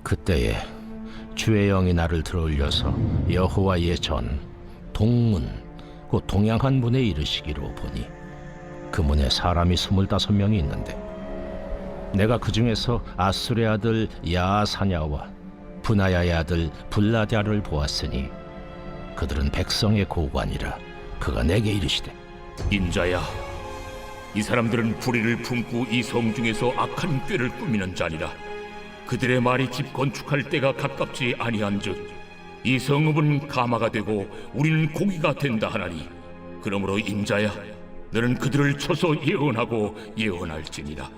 그때에 주의 영이 나를 들어올려서 여호와의 전 동문 곧 동양한 문에 이르시기로 보니 그 문에 사람이 25명이 있는데 내가 그 중에서 아술의 아들 야사냐와 분하야의 아들 블라랴를 보았으니 그들은 백성의 고관이라. 그가 내게 이르시되 인자야, 이 사람들은 불의를 품고 이 성 중에서 악한 꾀를 꾸미는 자니라. 그들의 말이 집 건축할 때가 가깝지 아니한즉 이 성읍은 가마가 되고 우리는 고기가 된다 하나니, 그러므로 인자야, 너는 그들을 쳐서 예언하고 예언할지니라.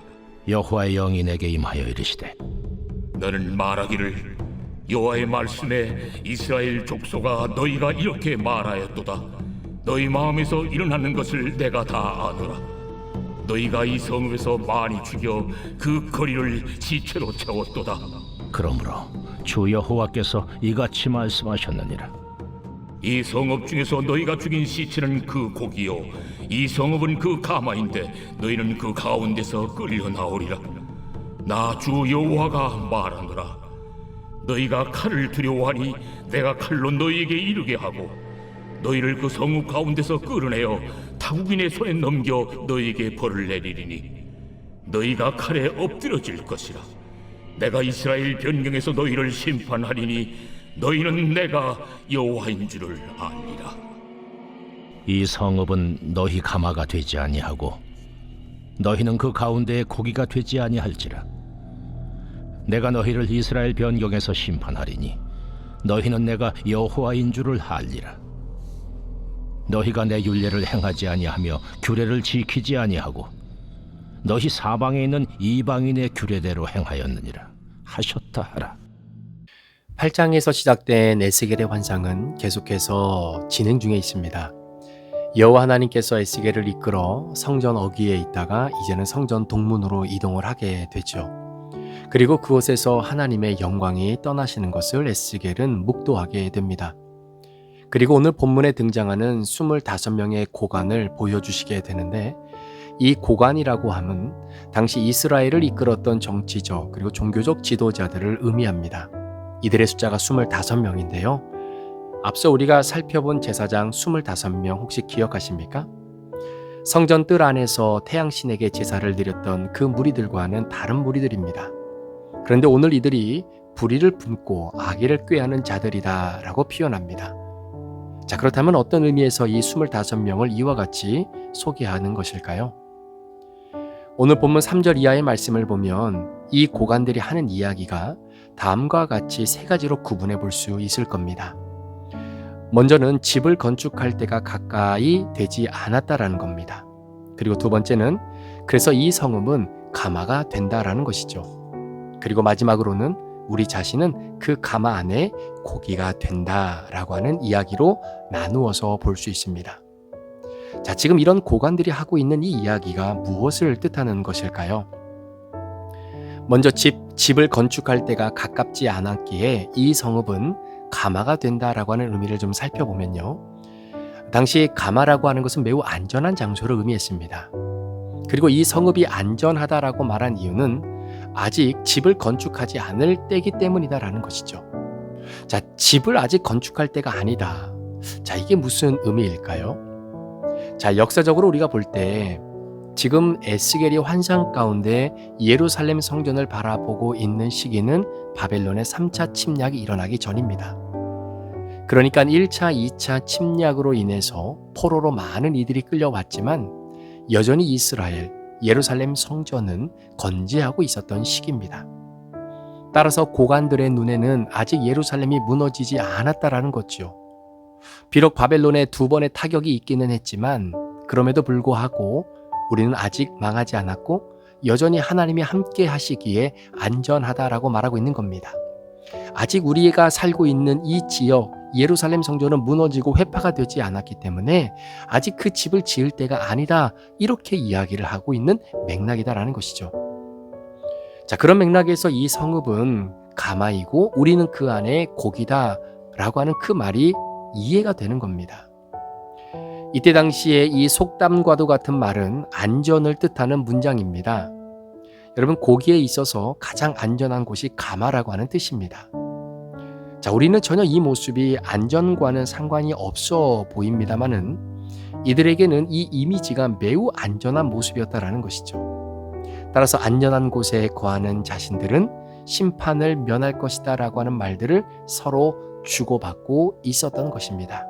여호와의 영이 내게 임하여 이르시되 너는 말하기를, 여호와의 말씀에 이스라엘 족속아, 너희가 이렇게 말하였도다. 너희 마음에서 일어나는 것을 내가 다 아노라. 너희가 이 성읍에서 많이 죽여 그 거리를 시체로 채웠도다. 그러므로 주 여호와께서 이같이 말씀하셨느니라. 이 성읍 중에서 너희가 죽인 시체는 그 고기요, 이 성읍은 그 가마인데 너희는 그 가운데서 끌려 나오리라. 나 주 여호와가 말하노라. 너희가 칼을 두려워하니 내가 칼로 너희에게 이르게 하고 너희를 그 성읍 가운데서 끌어내어 타국인의 손에 넘겨 너희에게 벌을 내리리니 너희가 칼에 엎드러질 것이라. 내가 이스라엘 변경에서 너희를 심판하리니 너희는 내가 여호와인 줄을 아니라. 이 성읍은 너희 가마가 되지 아니하고 너희는 그 가운데에 고기가 되지 아니할지라. 내가 너희를 이스라엘 변경에서 심판하리니 너희는 내가 여호와인 줄을 알리라. 너희가 내 율례를 행하지 아니하며 규례를 지키지 아니하고 너희 사방에 있는 이방인의 규례대로 행하였느니라 하셨다 하라. 8장에서 시작된 에스겔의 환상은 계속해서 진행 중에 있습니다. 여호와 하나님께서 에스겔을 이끌어 성전 어귀에 있다가 이제는 성전 동문으로 이동을 하게 되죠. 그리고 그곳에서 하나님의 영광이 떠나시는 것을 에스겔은 묵도하게 됩니다. 그리고 오늘 본문에 등장하는 25명의 고관을 보여주시게 되는데, 이 고관이라고 함은 당시 이스라엘을 이끌었던 정치적 그리고 종교적 지도자들을 의미합니다. 이들의 숫자가 25명인데요. 앞서 우리가 살펴본 제사장 25명 혹시 기억하십니까? 성전 뜰 안에서 태양신에게 제사를 드렸던 그 무리들과는 다른 무리들입니다. 그런데 오늘 이들이 불의를 품고 악의를 꾀하는 자들이다 라고 표현합니다. 자, 그렇다면 어떤 의미에서 이 25명을 이와 같이 소개하는 것일까요? 오늘 본문 3절 이하의 말씀을 보면 이 고관들이 하는 이야기가 다음과 같이 세 가지로 구분해 볼 수 있을 겁니다. 먼저는 집을 건축할 때가 가까이 되지 않았다라는 겁니다. 그리고 두 번째는 그래서 이 성읍은 가마가 된다라는 것이죠. 그리고 마지막으로는 우리 자신은 그 가마 안에 고기가 된다라고 하는 이야기로 나누어서 볼 수 있습니다. 자, 지금 이런 고관들이 하고 있는 이 이야기가 무엇을 뜻하는 것일까요? 먼저 집을 건축할 때가 가깝지 않았기에 이 성읍은 가마가 된다라고 하는 의미를 좀 살펴보면요. 당시 가마라고 하는 것은 매우 안전한 장소를 의미했습니다. 그리고 이 성읍이 안전하다라고 말한 이유는 아직 집을 건축하지 않을 때이기 때문이다라는 것이죠. 자, 집을 아직 건축할 때가 아니다. 자, 이게 무슨 의미일까요? 자, 역사적으로 우리가 볼 때 지금 에스겔이 환상 가운데 예루살렘 성전을 바라보고 있는 시기는 바벨론의 3차 침략이 일어나기 전입니다. 그러니까 1차, 2차 침략으로 인해서 포로로 많은 이들이 끌려왔지만 여전히 이스라엘, 예루살렘 성전은 건재하고 있었던 시기입니다. 따라서 고관들의 눈에는 아직 예루살렘이 무너지지 않았다라는 거죠. 비록 바벨론에 2번의 타격이 있기는 했지만 그럼에도 불구하고 우리는 아직 망하지 않았고 여전히 하나님이 함께 하시기에 안전하다라고 말하고 있는 겁니다. 아직 우리가 살고 있는 이 지역 예루살렘 성전은 무너지고 회파가 되지 않았기 때문에 아직 그 집을 지을 때가 아니다, 이렇게 이야기를 하고 있는 맥락이다라는 것이죠. 자, 그런 맥락에서 이 성읍은 가마이고 우리는 그 안에 고기다 라고 하는 그 말이 이해가 되는 겁니다. 이때 당시에 이 속담과도 같은 말은 안전을 뜻하는 문장입니다. 여러분, 고기에 있어서 가장 안전한 곳이 가마라고 하는 뜻입니다. 자, 우리는 전혀 이 모습이 안전과는 상관이 없어 보입니다만은 이들에게는 이 이미지가 매우 안전한 모습이었다라는 것이죠. 따라서 안전한 곳에 거하는 자신들은 심판을 면할 것이다 라고 하는 말들을 서로 주고받고 있었던 것입니다.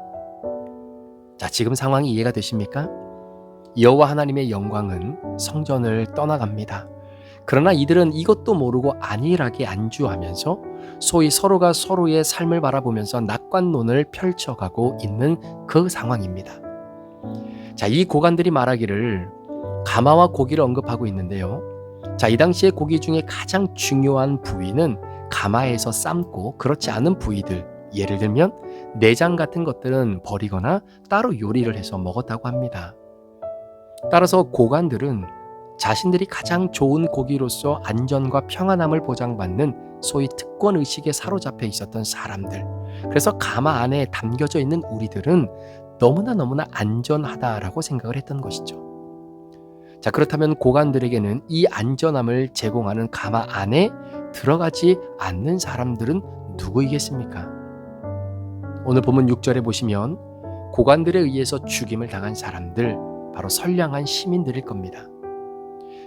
자, 지금 상황이 이해가 되십니까? 여호와 하나님의 영광은 성전을 떠나갑니다. 그러나 이들은 이것도 모르고 안일하게 안주하면서 소위 서로가 서로의 삶을 바라보면서 낙관론을 펼쳐가고 있는 그 상황입니다. 자, 이 고관들이 말하기를 가마와 고기를 언급하고 있는데요. 자, 이 당시의 고기 중에 가장 중요한 부위는 가마에서 삶고 그렇지 않은 부위들, 예를 들면 내장 같은 것들은 버리거나 따로 요리를 해서 먹었다고 합니다. 따라서 고관들은 자신들이 가장 좋은 고기로서 안전과 평안함을 보장받는 소위 특권의식에 사로잡혀 있었던 사람들. 그래서 가마 안에 담겨져 있는 우리들은 너무나 안전하다라고 생각을 했던 것이죠. 자, 그렇다면 고관들에게는 이 안전함을 제공하는 가마 안에 들어가지 않는 사람들은 누구이겠습니까? 오늘 본문 6절에 보시면 고관들에 의해서 죽임을 당한 사람들, 바로 선량한 시민들일 겁니다.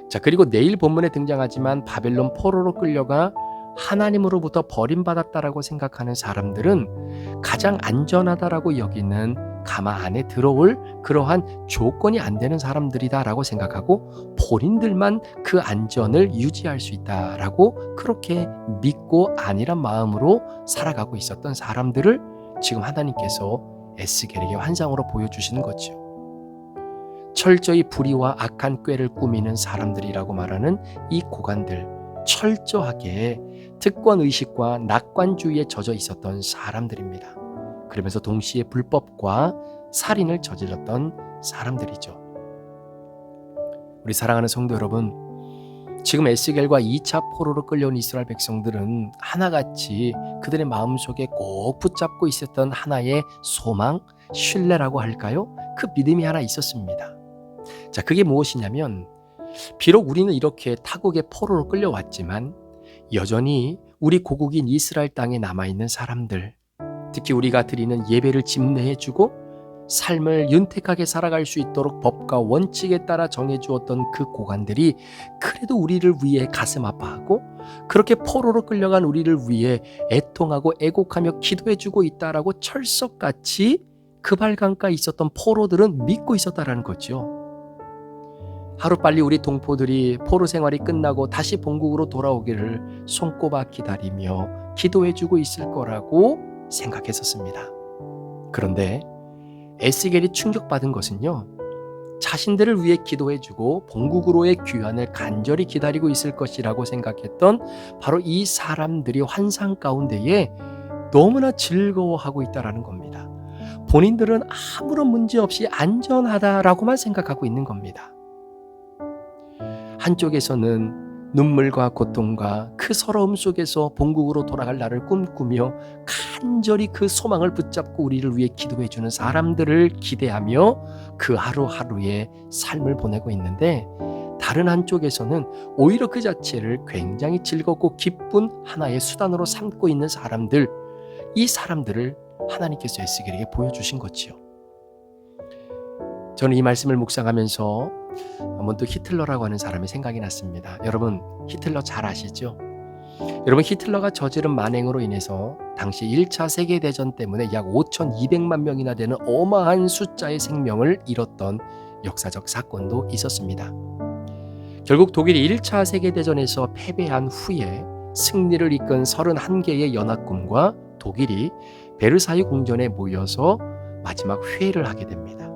자, 그리고 내일 본문에 등장하지만 바벨론 포로로 끌려가 하나님으로부터 버림받았다라고 생각하는 사람들은 가장 안전하다라고 여기는 가마 안에 들어올 그러한 조건이 안 되는 사람들이다라고 생각하고 본인들만 그 안전을 유지할 수 있다라고 그렇게 믿고 안일한 마음으로 살아가고 있었던 사람들을 지금 하나님께서 에스겔에게 환상으로 보여주시는 거죠. 철저히 불의와 악한 꾀를 꾸미는 사람들이라고 말하는 이 고관들, 철저하게 특권의식과 낙관주의에 젖어 있었던 사람들입니다. 그러면서 동시에 불법과 살인을 저질렀던 사람들이죠. 우리 사랑하는 성도 여러분, 지금 에스겔과 2차 포로로 끌려온 이스라엘 백성들은 하나같이 그들의 마음속에 꼭 붙잡고 있었던 하나의 소망, 신뢰라고 할까요? 그 믿음이 하나 있었습니다. 자, 그게 무엇이냐면 비록 우리는 이렇게 타국의 포로로 끌려왔지만 여전히 우리 고국인 이스라엘 땅에 남아있는 사람들, 특히 우리가 드리는 예배를 집례해주고 삶을 윤택하게 살아갈 수 있도록 법과 원칙에 따라 정해주었던 그 고관들이 그래도 우리를 위해 가슴 아파하고 그렇게 포로로 끌려간 우리를 위해 애통하고 애곡하며 기도해주고 있다라고 철석같이 그 발강가에 있었던 포로들은 믿고 있었다라는 거죠. 하루빨리 우리 동포들이 포로 생활이 끝나고 다시 본국으로 돌아오기를 손꼽아 기다리며 기도해주고 있을 거라고 생각했었습니다. 그런데 에스겔이 충격받은 것은요, 자신들을 위해 기도해주고 본국으로의 귀환을 간절히 기다리고 있을 것이라고 생각했던 바로 이 사람들이 환상 가운데에 너무나 즐거워하고 있다는 겁니다. 본인들은 아무런 문제 없이 안전하다라고만 생각하고 있는 겁니다. 한쪽에서는 눈물과 고통과 그 서러움 속에서 본국으로 돌아갈 날을 꿈꾸며 간절히 그 소망을 붙잡고 우리를 위해 기도해주는 사람들을 기대하며 그 하루하루의 삶을 보내고 있는데, 다른 한쪽에서는 오히려 그 자체를 굉장히 즐겁고 기쁜 하나의 수단으로 삼고 있는 사람들, 이 사람들을 하나님께서 에스겔에게 보여주신 거지요. 저는 이 말씀을 묵상하면서 한번 또 히틀러라고 하는 사람이 생각이 났습니다. 여러분, 히틀러 잘 아시죠? 여러분, 히틀러가 저지른 만행으로 인해서 당시 1차 세계대전 때문에 약 5,200만 명이나 되는 어마한 숫자의 생명을 잃었던 역사적 사건도 있었습니다. 결국 독일이 1차 세계대전에서 패배한 후에 승리를 이끈 31개의 연합군과 독일이 베르사유 궁전에 모여서 마지막 회의를 하게 됩니다.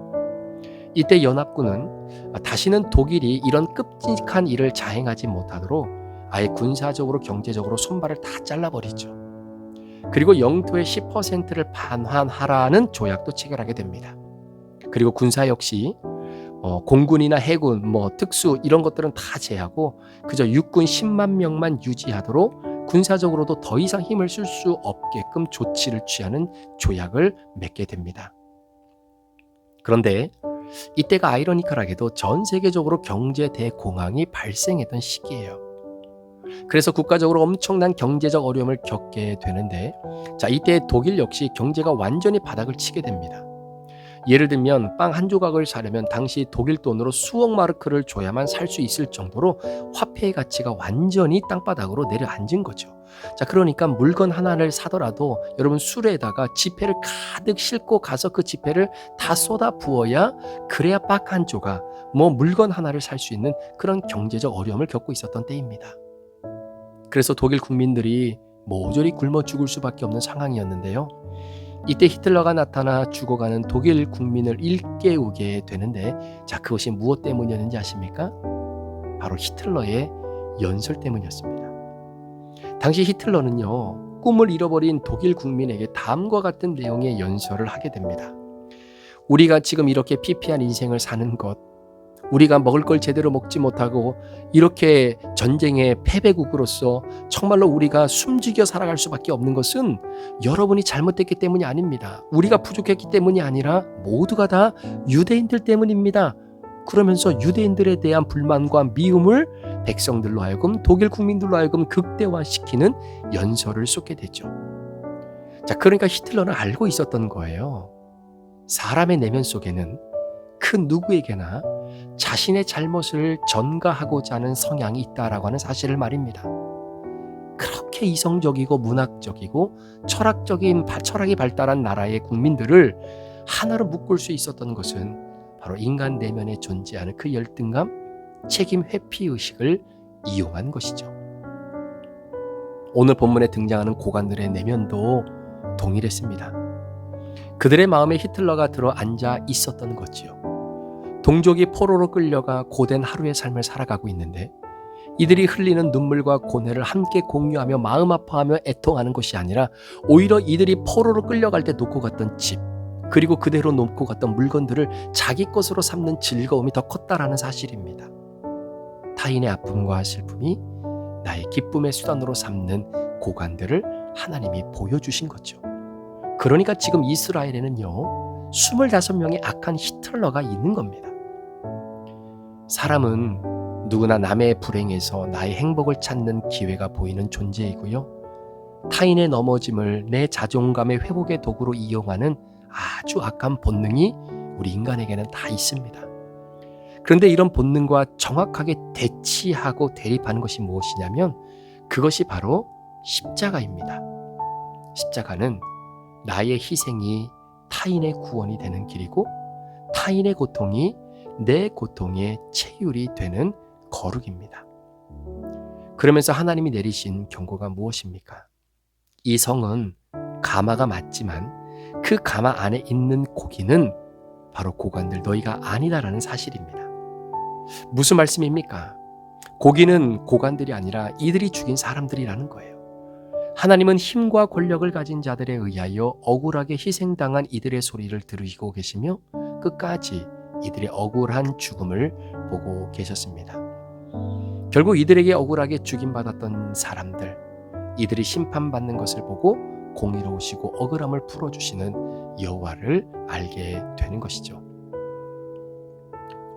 이때 연합군은 다시는 독일이 이런 끔찍한 일을 자행하지 못하도록 아예 군사적으로 경제적으로 손발을 다 잘라버리죠. 그리고 영토의 10%를 반환하라는 조약도 체결하게 됩니다. 그리고 군사 역시 공군이나 해군, 특수 이런 것들은 다 제하고 그저 육군 10만 명만 유지하도록 군사적으로도 더 이상 힘을 쓸 수 없게끔 조치를 취하는 조약을 맺게 됩니다. 그런데 이때가 아이러니컬하게도 전 세계적으로 경제 대공황이 발생했던 시기예요. 그래서 국가적으로 엄청난 경제적 어려움을 겪게 되는데, 자, 이때 독일 역시 경제가 완전히 바닥을 치게 됩니다. 예를 들면 빵 한 조각을 사려면 당시 독일 돈으로 수억 마르크를 줘야만 살 수 있을 정도로 화폐의 가치가 완전히 땅바닥으로 내려앉은 거죠. 자, 그러니까 물건 하나를 사더라도 여러분 수레에다가 지폐를 가득 싣고 가서 그 지폐를 다 쏟아 부어야 그래야 빵 한 조각, 물건 하나를 살 수 있는 그런 경제적 어려움을 겪고 있었던 때입니다. 그래서 독일 국민들이 모조리 굶어 죽을 수밖에 없는 상황이었는데요. 이때 히틀러가 나타나 죽어가는 독일 국민을 일깨우게 되는데, 자, 그것이 무엇 때문이었는지 아십니까? 바로 히틀러의 연설 때문이었습니다. 당시 히틀러는요, 꿈을 잃어버린 독일 국민에게 다음과 같은 내용의 연설을 하게 됩니다. 우리가 지금 이렇게 피폐한 인생을 사는 것, 우리가 먹을 걸 제대로 먹지 못하고 이렇게 전쟁의 패배국으로서 정말로 우리가 숨죽여 살아갈 수밖에 없는 것은 여러분이 잘못됐기 때문이 아닙니다. 우리가 부족했기 때문이 아니라 모두가 다 유대인들 때문입니다. 그러면서 유대인들에 대한 불만과 미움을 백성들로 하여금, 독일 국민들로 하여금 극대화시키는 연설을 쏟게 되죠. 자, 그러니까 히틀러는 알고 있었던 거예요. 사람의 내면 속에는 그 누구에게나 자신의 잘못을 전가하고자 하는 성향이 있다라고 하는 사실을 말입니다. 그렇게 이성적이고 문학적이고 철학이 발달한 나라의 국민들을 하나로 묶을 수 있었던 것은 바로 인간 내면에 존재하는 그 열등감, 책임 회피의식을 이용한 것이죠. 오늘 본문에 등장하는 고관들의 내면도 동일했습니다. 그들의 마음에 히틀러가 들어 앉아 있었던 거지요. 동족이 포로로 끌려가 고된 하루의 삶을 살아가고 있는데, 이들이 흘리는 눈물과 고뇌를 함께 공유하며 마음 아파하며 애통하는 것이 아니라 오히려 이들이 포로로 끌려갈 때 놓고 갔던 집, 그리고 그대로 놓고 갔던 물건들을 자기 것으로 삼는 즐거움이 더 컸다라는 사실입니다. 타인의 아픔과 슬픔이 나의 기쁨의 수단으로 삼는 고관들을 하나님이 보여주신 거죠. 그러니까 지금 이스라엘에는요, 25명의 악한 히틀러가 있는 겁니다. 사람은 누구나 남의 불행에서 나의 행복을 찾는 기회가 보이는 존재이고요. 타인의 넘어짐을 내 자존감의 회복의 도구로 이용하는 아주 악한 본능이 우리 인간에게는 다 있습니다. 그런데 이런 본능과 정확하게 대치하고 대립하는 것이 무엇이냐면 그것이 바로 십자가입니다. 십자가는 나의 희생이 타인의 구원이 되는 길이고, 타인의 고통이 내 고통의 체휼이 되는 거룩입니다. 그러면서 하나님이 내리신 경고가 무엇입니까? 이 성은 가마가 맞지만 그 가마 안에 있는 고기는 바로 고관들 너희가 아니다라는 사실입니다. 무슨 말씀입니까? 고기는 고관들이 아니라 이들이 죽인 사람들이라는 거예요. 하나님은 힘과 권력을 가진 자들에 의하여 억울하게 희생당한 이들의 소리를 들으시고 계시며 끝까지 이들의 억울한 죽음을 보고 계셨습니다. 결국 이들에게 억울하게 죽임받았던 사람들, 이들이 심판받는 것을 보고 공의로우시고 억울함을 풀어주시는 여호와를 알게 되는 것이죠.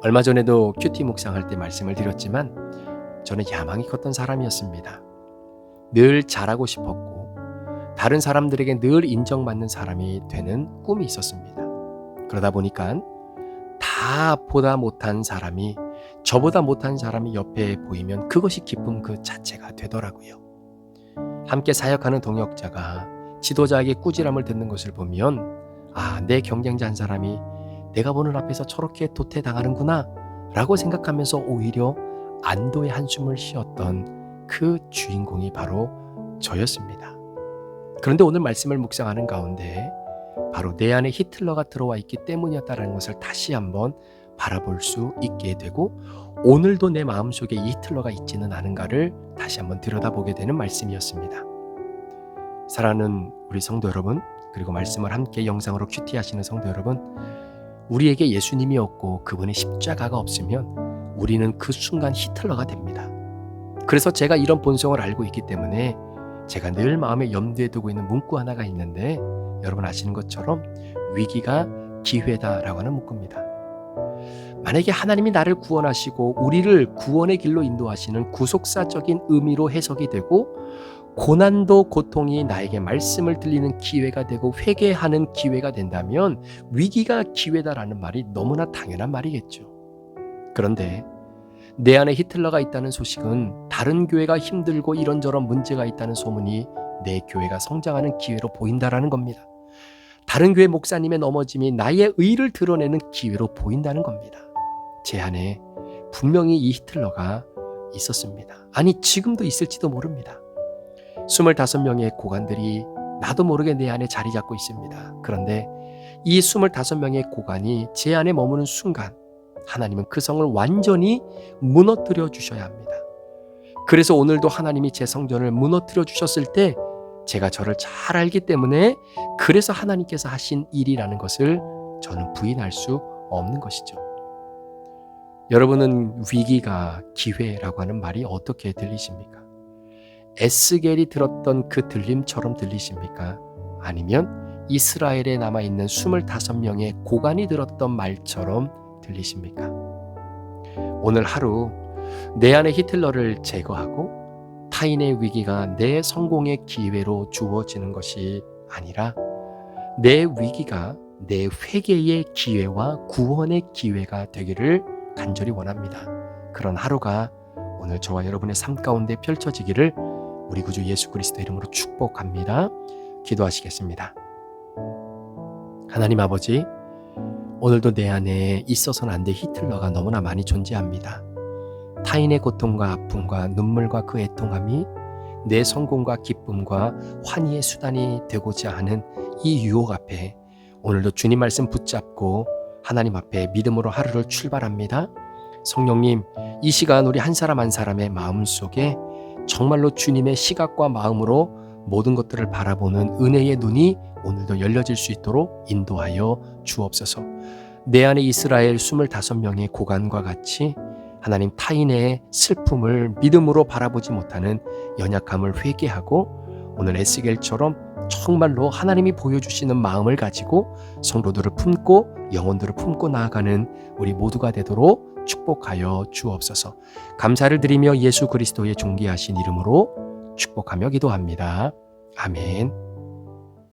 얼마 전에도 큐티 묵상할 때 말씀을 드렸지만 저는 야망이 컸던 사람이었습니다. 늘 잘하고 싶었고 다른 사람들에게 늘 인정받는 사람이 되는 꿈이 있었습니다. 그러다 보니까 보다 못한 사람이, 저보다 못한 사람이 옆에 보이면 그것이 기쁨 그 자체가 되더라고요. 함께 사역하는 동역자가 지도자에게 꾸지람을 듣는 것을 보면 내 경쟁자 한 사람이 내가 보는 앞에서 저렇게 도태당하는구나 라고 생각하면서 오히려 안도의 한숨을 쉬었던 그 주인공이 바로 저였습니다. 그런데 오늘 말씀을 묵상하는 가운데 바로 내 안에 히틀러가 들어와 있기 때문이었다는 것을 다시 한번 바라볼 수 있게 되고, 오늘도 내 마음속에 이 히틀러가 있지는 않은가를 다시 한번 들여다보게 되는 말씀이었습니다. 사랑하는 우리 성도 여러분, 그리고 말씀을 함께 영상으로 큐티하시는 성도 여러분, 우리에게 예수님이 없고 그분의 십자가가 없으면 우리는 그 순간 히틀러가 됩니다. 그래서 제가 이런 본성을 알고 있기 때문에 제가 늘 마음에 염두에 두고 있는 문구 하나가 있는데, 여러분 아시는 것처럼 위기가 기회다라고 하는 문구입니다. 만약에 하나님이 나를 구원하시고 우리를 구원의 길로 인도하시는 구속사적인 의미로 해석이 되고 고난도 고통이 나에게 말씀을 들리는 기회가 되고 회개하는 기회가 된다면 위기가 기회다라는 말이 너무나 당연한 말이겠죠. 그런데 내 안에 히틀러가 있다는 소식은 다른 교회가 힘들고 이런저런 문제가 있다는 소문이 내 교회가 성장하는 기회로 보인다라는 겁니다. 다른 교회 목사님의 넘어짐이 나의 의를 드러내는 기회로 보인다는 겁니다. 제 안에 분명히 이 히틀러가 있었습니다. 아니, 지금도 있을지도 모릅니다. 25명의 고관들이 나도 모르게 내 안에 자리 잡고 있습니다. 그런데 이 25명의 고관이 제 안에 머무는 순간 하나님은 그 성을 완전히 무너뜨려 주셔야 합니다. 그래서 오늘도 하나님이 제 성전을 무너뜨려 주셨을 때 제가 저를 잘 알기 때문에 그래서 하나님께서 하신 일이라는 것을 저는 부인할 수 없는 것이죠. 여러분은 위기가 기회라고 하는 말이 어떻게 들리십니까? 에스겔이 들었던 그 들림처럼 들리십니까? 아니면 이스라엘에 남아있는 25명의 고관이 들었던 말처럼 들리십니까? 오늘 하루 내 안의 히틀러를 제거하고 타인의 위기가 내 성공의 기회로 주어지는 것이 아니라 내 위기가 내 회개의 기회와 구원의 기회가 되기를 간절히 원합니다. 그런 하루가 오늘 저와 여러분의 삶 가운데 펼쳐지기를 우리 구주 예수 그리스도 이름으로 축복합니다. 기도하시겠습니다. 하나님 아버지, 오늘도 내 안에 있어서는 안 될 히틀러가 너무나 많이 존재합니다. 타인의 고통과 아픔과 눈물과 그 애통함이 내 성공과 기쁨과 환희의 수단이 되고자 하는 이 유혹 앞에 오늘도 주님 말씀 붙잡고 하나님 앞에 믿음으로 하루를 출발합니다. 성령님, 이 시간 우리 한 사람 한 사람의 마음속에 정말로 주님의 시각과 마음으로 모든 것들을 바라보는 은혜의 눈이 오늘도 열려질 수 있도록 인도하여 주옵소서. 내 안에 이스라엘 25명의 고관과 같이 하나님 타인의 슬픔을 믿음으로 바라보지 못하는 연약함을 회개하고 오늘 에스겔처럼 정말로 하나님이 보여주시는 마음을 가지고 성도들을 품고 영혼들을 품고 나아가는 우리 모두가 되도록 축복하여 주옵소서. 감사를 드리며 예수 그리스도의 존귀하신 이름으로 축복하며 기도합니다. 아멘.